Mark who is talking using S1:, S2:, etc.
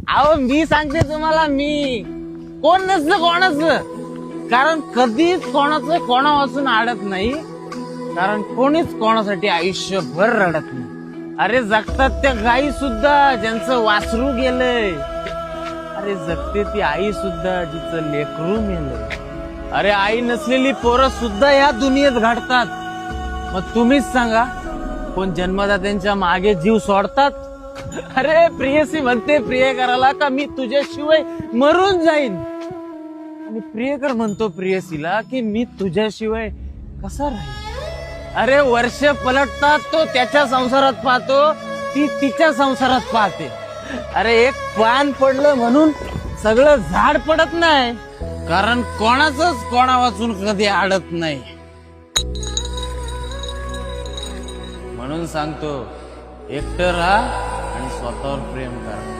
S1: अहो मी सांगते तुम्हाला, मी कोण नसतं कोणाचं, कारण कधीच कोणाचं कोणापासून अडत नाही, कारण कोणीच कोणासाठी आयुष्यभर रडत नाही. अरे जगतात त्या गायी सुद्धा ज्यांचं वासरू गेलंय, अरे जगते ती आई सुद्धा जिचं लेकरू मेलंय. अरे आई नसलेली पोरं सुद्धा या दुनियेत घडतात. मग तुम्हीच सांगा, कोण जन्मदात्यांच्या मागे जीव सोडतात? अरे प्रियसी म्हणते प्रियकराला का मी तुझ्याशिवाय मरून जाईन, आणि प्रियकर म्हणतो प्रियसीला की मी तुझ्याशिवाय कसा राहील. अरे वर्ष पलटतात, तो त्याच्या संसारात पाहतो, ती तिच्या संसारात पाहते. अरे एक पान पडलं म्हणून सगळं झाड पडत नाही, कारण कोणाचंच कोणा वाचून कधी अडत नाही. म्हणून सांगतो, एकटं राहा आणि स्वतःवर प्रेम करा.